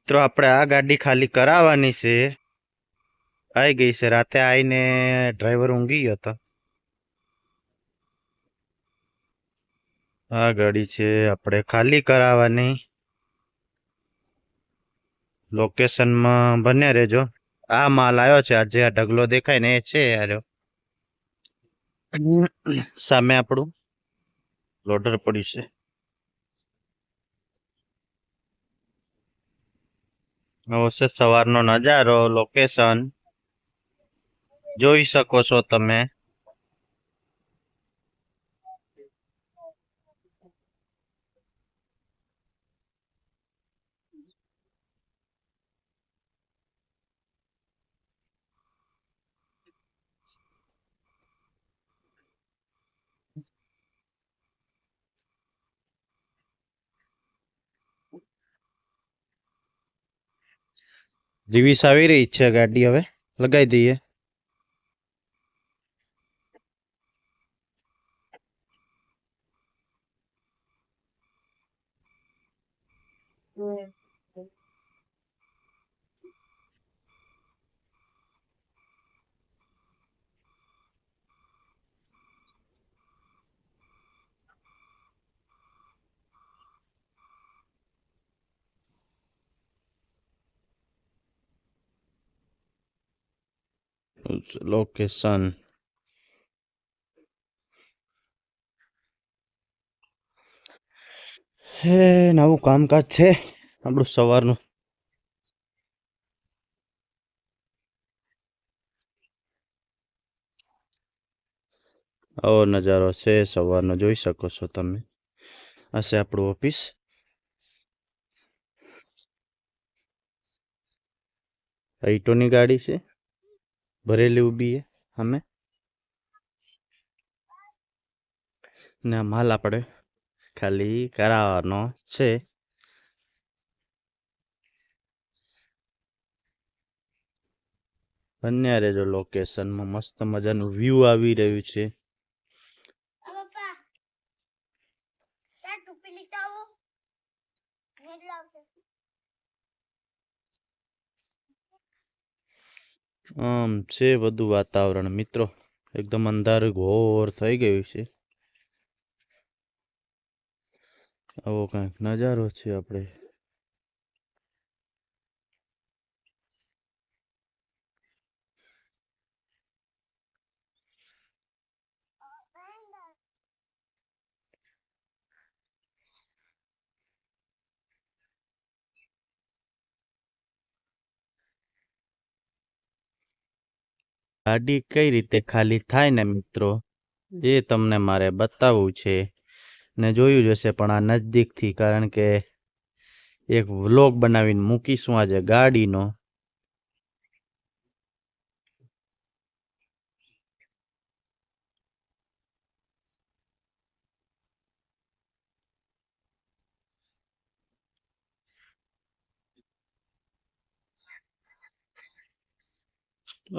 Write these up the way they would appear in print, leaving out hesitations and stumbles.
મિત્રો આપણે આ ગાડી ખાલી કરાવવાની છે. આવી ગઈ છે. રાતે આવીને ડ્રાઈવર ઊંઘી ગયો હતો. આ ગાડી છે આપણે ખાલી કરાવવાની. લોકેશનમાં બન્યા રહેજો. આ માલ આવ્યો છે આજે. આ ઢગલો દેખાય ને એ છે યાર. સામે આપણું લોડર પડ્યું છે. આવો છે સવારનો નજારો. લોકેશન જોઈ શકો છો તમે. રીવીસ આવી રહી છે ગાડી. હવે લગાવી દઈએ. લોકેશન હે નવું કામકાજ છે આપણું સવારનું. આવો નજારો છે સવારનો. જોઈ શકો છો તમે. આ છે આપણું ઓફિસ. ઈટોની ગાડી છે ભરેલી ઊભી છે અમે. ને માલ આપણે ખાલી કરાવવાનો છે. બન્યા રહેજો લોકેશનમાં. મસ્ત મજાનું વ્યૂ આવી રહ્યું છે. આમ છે બધું વાતાવરણ મિત્રો. એકદમ અંધારું ઘોર થઈ ગયું છે. આવો કંઈક નજારો છે આપણે. ગાડી કઈ રીતે ખાલી થાય ને મિત્રો એ તમને મારે બતાવવું છે. ને જોયું જશે પણ આ નજદીકથી, કારણ કે એક વ્લોગ બનાવીને મૂકીશું આજે ગાડીનો.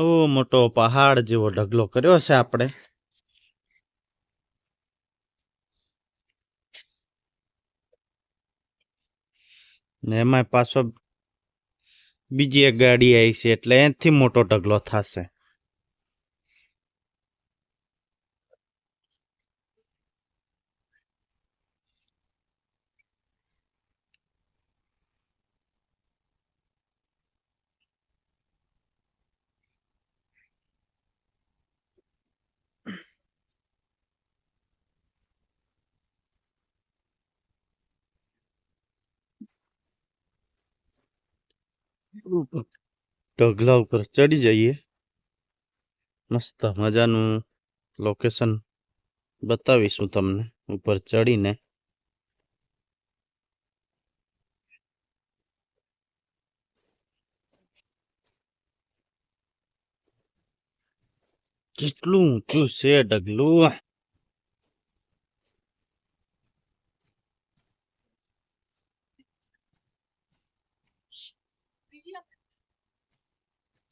ઓ મોટો પહાડ જેવો ઢગલો કર્યો છે આપણે. ને એમાં પાછો બીજી એક ગાડી આવી છે એટલે એનાથી મોટો ઢગલો થશે. ઢગલા ઉપર ચડી જઈએ. મસ્ત મજાનું લોકેશન બતાવીશું તમને ઉપર ચડીને. કેટલું ઊંચું છે ઢગલું.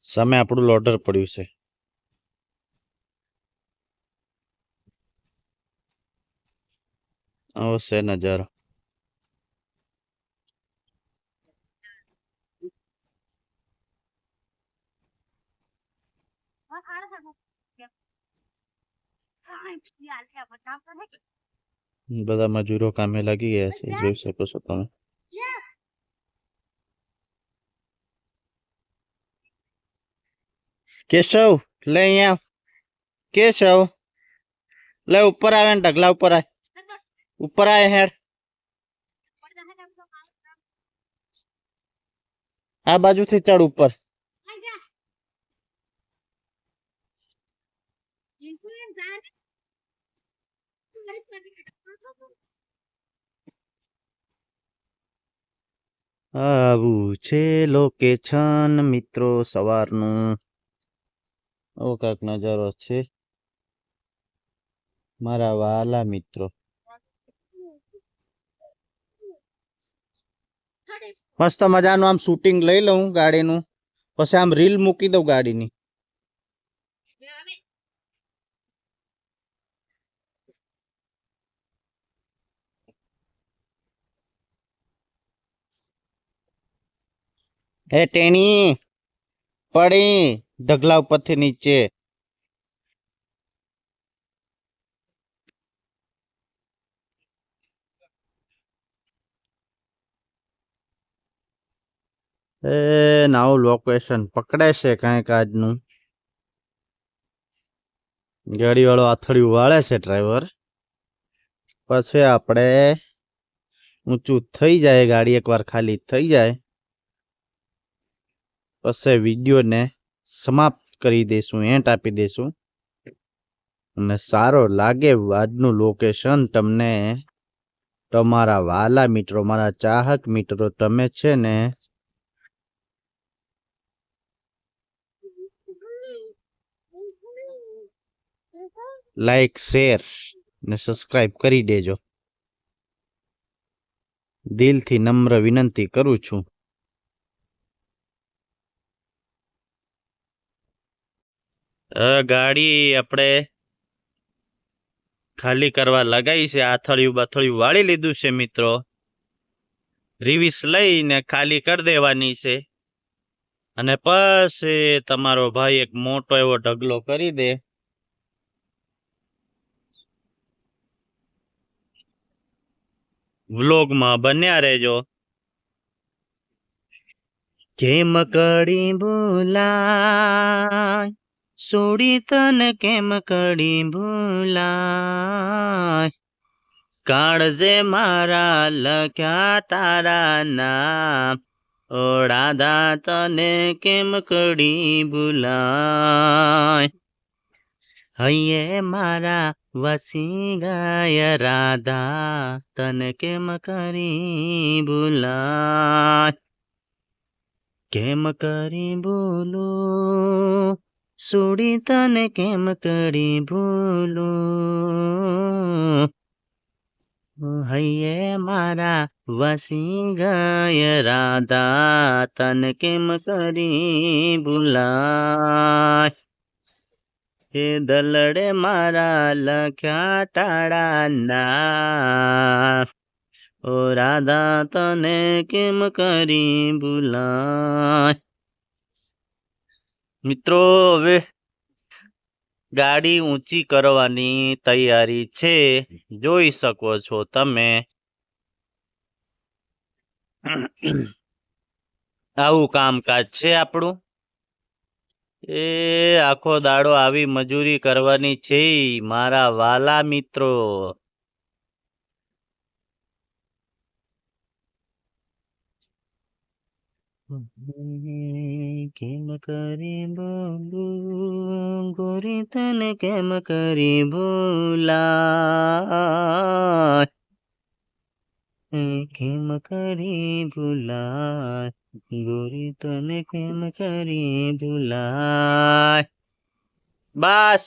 સામે આપણું લોડર પડ્યું છે. આવો છે નજારો. બધા મજૂરો કામે લાગી ગયા છે, જોઈ શકો છો તમે. કેશવ લે અહીંયા, કેશવ લે ઉપર આવે ને ઢગલા ઉપર આય, ઉપર આય હેડ, આ બાજુથી ચડ ઉપર. આવું છે લોકેશન મિત્રો સવારનું. આવો કાંક નજારો છે મારા વાલા મિત્રો. મસ્ત મજાનું આમ શૂટિંગ લઈ લઉં ગાડીનું, પછી આમ રીલ મૂકી દઉં ગાડીની. એ ટેણી પડી ઢગલા ઉપરથી નીચે. એ નવું લોકેશન પકડે છે કઈક આજનું. ગાડી વાળો આથડિયું વાળે છે ડ્રાઈવર, પછી આપણે ઊંચું થઈ જાય, ગાડી એકવાર ખાલી થઈ જાય પછી વિડીયોને સમાપ્ત કરી દઈશું, એન્ટ આપી દઈશું. અને સારો લાગે આજનું લોકેશન તમને, તમારા વાલા મિત્રો, મારા ચાહક મિત્રો, તમે છે ને લાઈક શેર ને સબસ્ક્રાઇબ કરી દેજો, દિલથી નમ્ર વિનંતી કરું છું. ગાડી આપણે ખાલી કરવા લગાવી છે, આથળિયું બાથળિયું વાળી લીધું છે મિત્રો. રિવીસ લઈને ખાલી કરી દેવાની છે, અને પછી તમારો ભાઈ એક મોટો એવો ઢગલો કરી દે. વ્લોગમાં બન્યા રહેજો. કેમ કડી ભૂલાય સોડી તને, કેમ કડી ભૂલાય, કાળજે મારા લખ્યા તારા નામ, ઓળાદા તને કેમ કડી ભૂલાય, હૈયે મારા વસી ગયા રાધા, તને કેમ કરી ભૂલાય, કેમ કરી ભૂલું સોડી તને, કેમ કરી ભૂલું, હૈયે મારા વસી ગયા રાધા, તને કેમ કરી ભૂલાય, એ દલડે મારા લખ્યા તાળા નામ, ઓ રાધા તને કેમ કરી ભૂલાય. મિત્રો હવે ગાડી ઊંચી કરવાની તૈયારી છે, જોઈ શકો છો તમે. આવું કામકાજ છે આપણું. એ આખો દાડો આવી મજૂરી કરવાની છે મારા વાલા મિત્રો. કેમ કરી બોલું ગોરી તને, કેમ કરી ભૂલાય, કેમ કરી ભૂલાય, ગોરી તને કેમ કરી ભૂલાય. બસ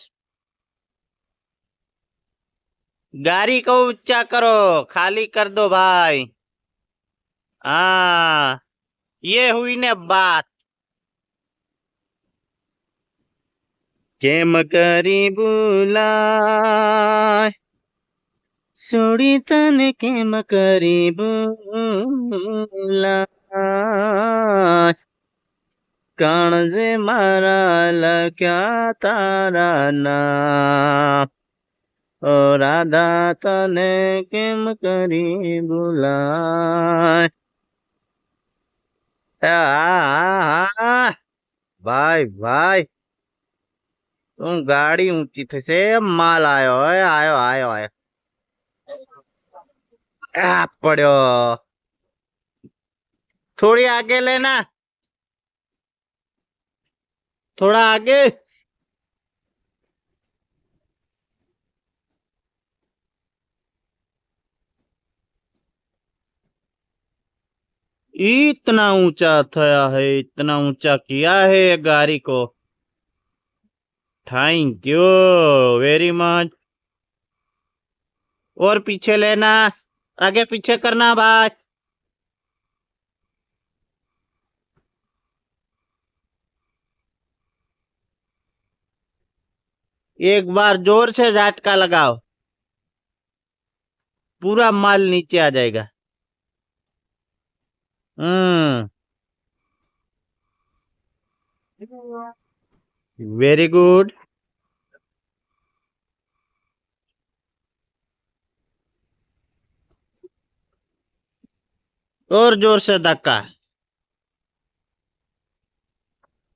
ગાડી को ऊंचा करो, खाली कर दो भाई. हाँ ये हुई ने बात. કેમ કરી ભૂલાય સોડી તને, કેમ કરી ભૂલાય, કાળજે મારા લખ્યા તારા નામ, ઓ રાધા તને કેમ કરી ભૂલાય. હા ભાઈ ભાઈ તું ગાડી ઊંચી થશે. માલ આયો આયો આયો આયો. આ પડ્યો. थोड़ी आगे लेना, थोड़ा आगे. इतना ऊंचा थया है, इतना ऊंचा किया है गाड़ी को. Thank you very much. और पीछे लेना, आगे पीछे करना भाई. एक बार जोर से झटका लगाओ, पूरा माल नीचे आ जाएगा. Very good. और जोर से धक्का.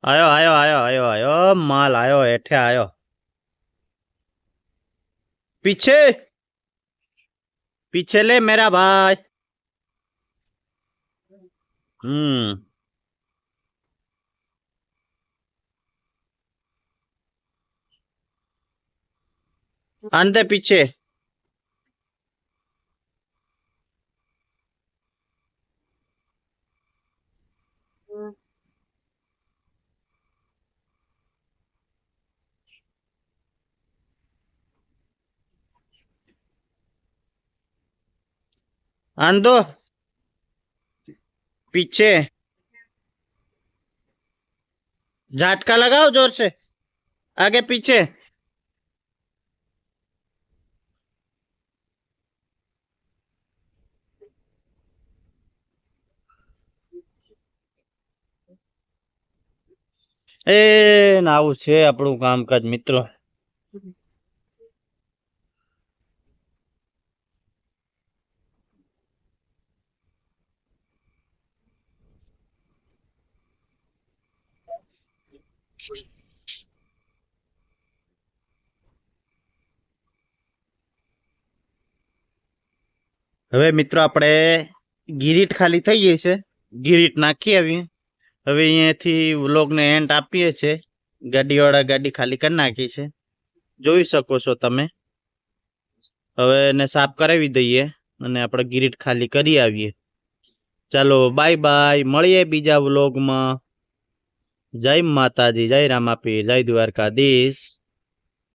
आयो आयो आयो आयो आयो माल आयो हेठे आयो. पीछे पीछे ले मेरा भाई. आंदे पीछे. आंदो पीछे. झटका लगाओ जोर से. आगे पीछे. આવું છે આપણું કામકાજ મિત્રો. હવે મિત્રો આપણે ગિરીટ ખાલી થઈ ગઈ છે. ગિરીટ નાખી આવીએ. હવે અહીંયાથી વ્લોગને એન્ડ આપીએ છે. ગાડીવાળા ગાડી ખાલી કરી નાખી છે, જોઈ શકો છો તમે. હવે એને સાફ કરાવી દઈએ અને આપણે ગિરીટ ખાલી કરી આવીએ. ચાલો બાય બાય, મળીએ બીજા વ્લોગમાં. જય માતાજી, જય રામાપીર, જય દ્વારકાધીશ.